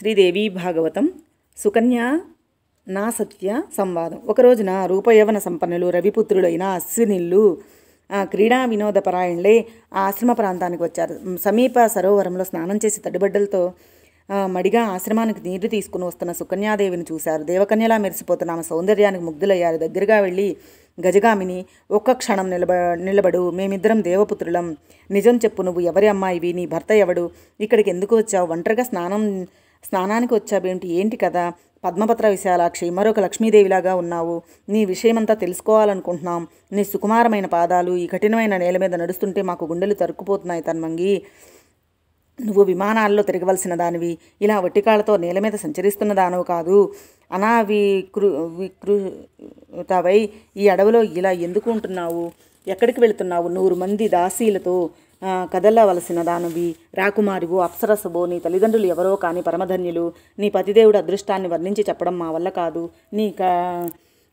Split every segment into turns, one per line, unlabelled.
శ్రీదేవి భాగవతం సుకన్య నా సత్య సంవాదం. ఒక రోజున రూపయవన సంపన్నులు రవిపుత్రులైన అశ్వినిళ్ళు క్రీడా వినోదపరాయణులే ఆ ఆశ్రమ ప్రాంతానికి వచ్చారు. సమీప సరోవరంలో స్నానం చేసి తడిబడ్డలతో మడిగా ఆశ్రమానికి నీరు తీసుకుని వస్తున్న సుకన్యాదేవిని చూశారు. దేవకన్యలా మెరిసిపోతున్న ఆమె సౌందర్యానికి ముగ్ధులయ్యారు. దగ్గరగా వెళ్ళి గజగామిని, ఒక్క క్షణం నిలబడు, మేమిద్దరం దేవపుత్రులం. నిజం చెప్పు, నువ్వు ఎవరి అమ్మాయివి? నీ భర్త ఎవడు? ఇక్కడికి ఎందుకు వచ్చావు? ఒంటరిగా స్నానానికి వచ్చావేంటి? ఏంటి కదా? పద్మపత్ర విశాలాక్షి, మరొక లక్ష్మీదేవిలాగా ఉన్నావు. నీ విషయమంతా తెలుసుకోవాలనుకుంటున్నాం. నీ సుకుమారమైన పాదాలు ఈ కఠినమైన నేల మీద నడుస్తుంటే మాకు గుండెలు తరుక్కుపోతున్నాయి తన్మంగి. నువ్వు విమానాల్లో తిరగవలసిన దానివి, ఇలా వట్టికాళ్లతో నేల మీద సంచరిస్తున్న దానవు కాదు. వికృతవై ఈ అడవిలో ఇలా ఎందుకు ఉంటున్నావు? ఎక్కడికి వెళుతున్నావు? 100 మంది దాసీలతో కదలవలసిన దానవి, రాకుమారివో అప్సరసవో, నీ తల్లిదండ్రులు ఎవరో కానీ పరమధన్యులు. నీ పతిదేవుడు అదృష్టాన్ని వర్ణించి చెప్పడం మా వల్ల కాదు. నీ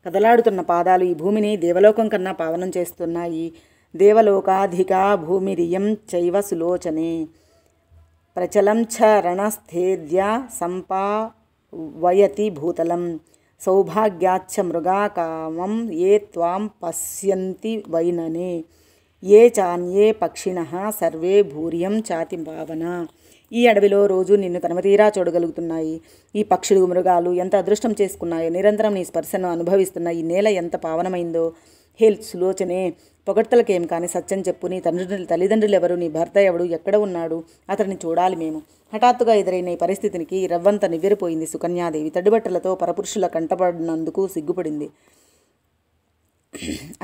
కదలాడుతున్న పాదాలు ఈ భూమిని దేవలోకం కన్నా పావనం చేస్తున్నాయి. దేవలోకాధిక భూమిరియం చైవ సులోచనే ప్రచలం చ రణస్థేద్య సంపావయతి భూతలం సౌభాగ్యాచ్చ మృగాకామం ఏ త్వాం పశ్యంతి వైననే ఏ చాన్యే పక్షిణః సర్వే భూర్యం చాతి భావన. ఈ అడవిలో రోజు నిన్ను తనమతీరా చూడగలుగుతున్నాయి. ఈ పక్షులు, మృగాలు ఎంత అదృష్టం చేసుకున్నాయో. నిరంతరం నీ స్పర్శను అనుభవిస్తున్న ఈ నేల ఎంత పావనమైందో. హే సులోచనే, పొగడ్తలకేం కానీ సత్యం చెప్పు. నీ తల్లిదండ్రులు ఎవరు? నీ భర్త ఎవడు? ఎక్కడ ఉన్నాడు? అతడిని చూడాలి మేము. హఠాత్తుగా ఎదురైన ఈ పరిస్థితికి రవ్వంత నివ్వెరపోయింది సుకన్యాదేవి. తడిబట్టలతో పరపురుషుల కంటపడినందుకు సిగ్గుపడింది.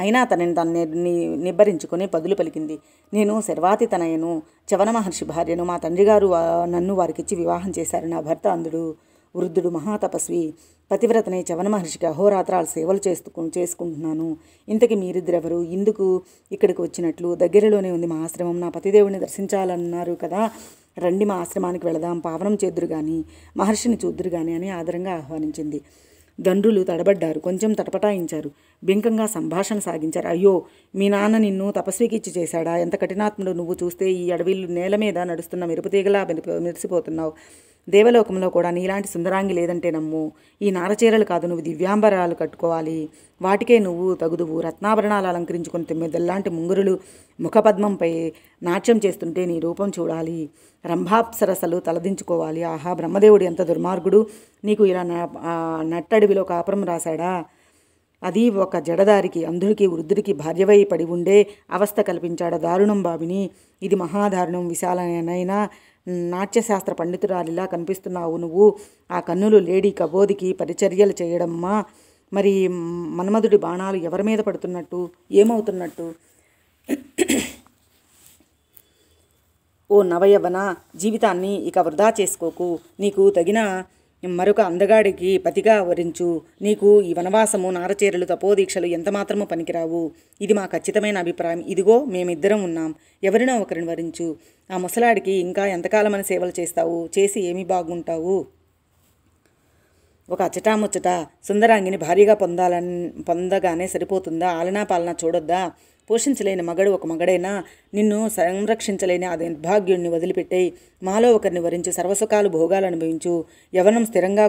అయినా తనని నిబ్బరించుకొని పదులు పలికింది. నేను శర్వాతి తనయను, చవన మహర్షి భార్యను. మా తండ్రిగారు నన్ను వారికిచ్చి వివాహం చేశారు. నా భర్త అందుడు, వృద్ధుడు, మహాతపస్వి. పతివ్రతనే చవన మహర్షికి అహోరాత్రాలు సేవలు చేసుకుంటున్నాను. ఇంతకీ మీరిద్దరెవరు? ఇందుకు ఇక్కడికి వచ్చినట్లు? దగ్గరలోనే ఉంది మా ఆశ్రమం. నా పతిదేవుని దర్శించాలన్నారు కదా, రండి మా ఆశ్రమానికి వెళదాం, పావనం చేద్దురు కానీ, మహర్షిని చూద్దురు కానీ అని ఆదరంగా ఆహ్వానించింది. దండ్రులు తడబడ్డారు, కొంచెం తటపటాయించారు, బింకంగా సంభాషణ సాగించారు. అయ్యో, మీ నాన్న నిన్ను తపస్వికిచ్చి చేశాడా? ఎంత కఠినాత్ముడు నువ్వు! చూస్తే ఈ అడవిలు నేల మీద నడుస్తున్న మెరుపుతీగలా మెరిసిపోతున్నావు. దేవలోకంలో కూడా నీలాంటి సుందరాంగి లేదంటే నమ్ము. ఈ నారచీరలు కాదు, నువ్వు దివ్యాంబరాలు కట్టుకోవాలి. వాటికే నువ్వు తగుదువు. రత్నాభరణాలు అలంకరించుకుని 9 ముంగురులు ముఖపద్మంపై నాట్యం చేస్తుంటే నీ రూపం చూడాలి. రంభాప్సరసలు తలదించుకోవాలి. ఆహా, బ్రహ్మదేవుడు ఎంత దుర్మార్గుడు! నీకు ఇలా నట్టడివిలో కాపురం రాశాడా? అది ఒక జడదారికి, అంధుడికి, వృద్ధుడికి భార్యవై పడి ఉండే అవస్థ కల్పించాడు. దారుణం భావిని, ఇది మహాదారుణం. విశాలనైనా నాట్యశాస్త్ర పండితురాలిలా కనిపిస్తున్నావు నువ్వు. ఆ కన్నులు లేడీ కబోదికి పరిచర్యలు చేయడమ్మా. మరి మన్మధుడి బాణాలు ఎవరి మీద పడుతున్నట్టు? ఏమవుతున్నట్టు? ఓ నవయవన, జీవితాన్ని ఇక వృధా చేసుకోకు. నీకు తగిన మరొక అందగాడికి పతిగా వరించు. నీకు ఈ వనవాసము, నారచీరలు, తపోదీక్షలు ఎంతమాత్రము పనికిరావు. ఇది మా ఖచ్చితమైన అభిప్రాయం. ఇదిగో మేమిద్దరం ఉన్నాం. ఎవరినో ఒకరిని వరించు. ఆ ముసలాడికి ఇంకా ఎంతకాలమని సేవలు చేస్తావు? చేసి ఏమి బాగుంటావు? ఒక అచ్చటాముచ్చట సుందరాంగిని భారీగా పొందగానే సరిపోతుందా? ఆలనా పాలన చూడొద్దా? పోషించలేని మగడు ఒక మగడైనా నిన్ను సంరక్షించలేని ఆ నిర్భాగ్యుడిని వదిలిపెట్టేయి. మాలో ఒకరిని వరించి సర్వసుఖాలు, భోగాలు అనుభవించు. యవ్వనం స్థిరంగా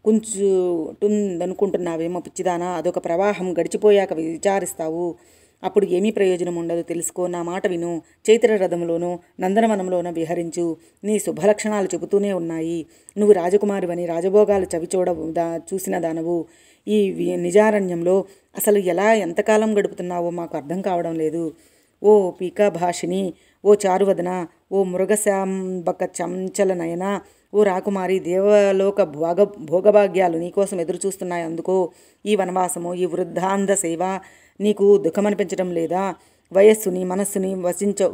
కుంచుటుందనుకుంటున్నావేమో పిచ్చిదానా? అదొక ప్రవాహం. గడిచిపోయాక విచారిస్తావు. అప్పుడు ఏమీ ప్రయోజనం ఉండదు. తెలుసుకో, నా మాట విను. చైత్ర రథంలోనూ నందనవనంలోనూ విహరించు. నీ శుభలక్షణాలు చెబుతూనే ఉన్నాయి. నువ్వు రాజకుమారివని, రాజభోగాలు చూసిన దానవు. ఈ నిజారణ్యంలో అసలు ఎంతకాలం గడుపుతున్నావో మాకు అర్థం కావడం లేదు. ఓ పీకాభాషిని, ఓ చారువదన, ఓ మృగశాంబక చంచల నయన, ఓ రాకుమారి, దేవలోక భోగభాగ్యాలు నీకోసం ఎదురుచూస్తున్నాయి. అందుకో ఈ వనవాసము, ఈ వృద్ధాంధ సేవ నీకు దుఃఖమనిపించడం లేదా? వయస్సుని, మనస్సుని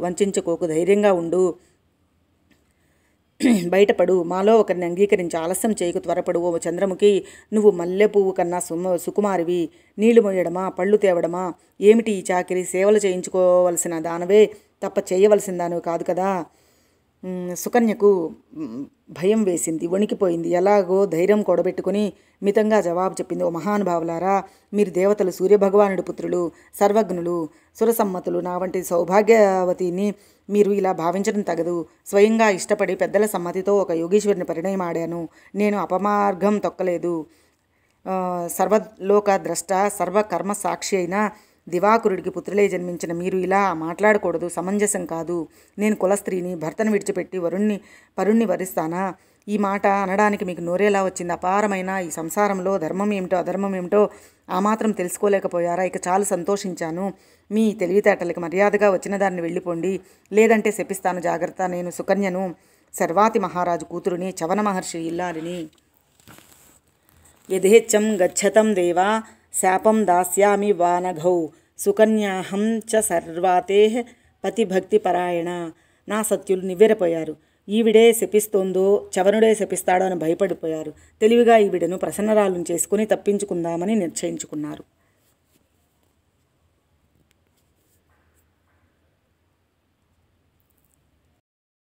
వంచుకోకు. ధైర్యంగా ఉండు. బయటపడు. మాలో ఒకరిని అంగీకరించి ఆలస్యం చేయకు. త్వరపడు. ఓ చంద్రముఖి, నువ్వు మల్లెపువ్వు కన్నా సుకుమారివి. నీళ్లు మోయడమా, పళ్ళు తేవడమా ఏమిటి ఈ చాకిరి? సేవలు చేయించుకోవలసిన దానవే తప్ప చేయవలసిన దానివి కాదు కదా. సుకన్యకు భయం వేసింది, వణికిపోయింది. ఎలాగో ధైర్యం కూడబెట్టుకుని మితంగా జవాబు చెప్పింది. ఓ మహానుభావులారా, మీరు దేవతలు, సూర్యభగవానుడి పుత్రులు, సర్వజ్ఞులు, సురసమ్మతులు. నా వంటి సౌభాగ్యవతిని మీరు ఇలా భావించడం తగదు. స్వయంగా ఇష్టపడి పెద్దల సమ్మతితో ఒక యోగీశ్వరుని పరిణయం ఆడాను. నేను అపమార్గం తొక్కలేదు. సర్వలోక ద్రష్ట, సర్వకర్మ సాక్షి అయిన దివాకరుడికి పుత్రులే జన్మించిన మీరు ఇలా మాట్లాడకూడదు, సమంజసం కాదు. నేను కులస్త్రీని, భర్తను విడిచిపెట్టి పరుణ్ణి వరిస్తానా? ఈ మాట అనడానికి మీకు నోరేలా వచ్చింది? అపారమైన ఈ సంసారంలో ధర్మం ఏమిటో అధర్మం ఏమిటో ఆ మాత్రం తెలుసుకోలేకపోయారా? ఇక చాలు, సంతోషించాను. మీ తెలివితేటలకి మర్యాదగా వచ్చిన దాన్ని వెళ్ళిపోండి, లేదంటే శపిస్తాను. జాగ్రత్త. నేను సుకన్యను, శర్వాతి మహారాజు కూతురుని, చవన మహర్షి ఇల్లాలిని. యథేచ్ఛం గచ్చతం దేవా శాపం దాస్యామి వానఘౌ సుకన్యాహం చ సర్వాతే పతిభక్తిపరాయణ. నా సత్యులు నివ్వెరపోయారు. ఈవిడే శపిస్తోందో చవనుడే శపిస్తాడో అని భయపడిపోయారు. తెలివిగా ఈవిడను ప్రసన్నరాలను చేసుకుని తప్పించుకుందామని నిశ్చయించుకున్నారు.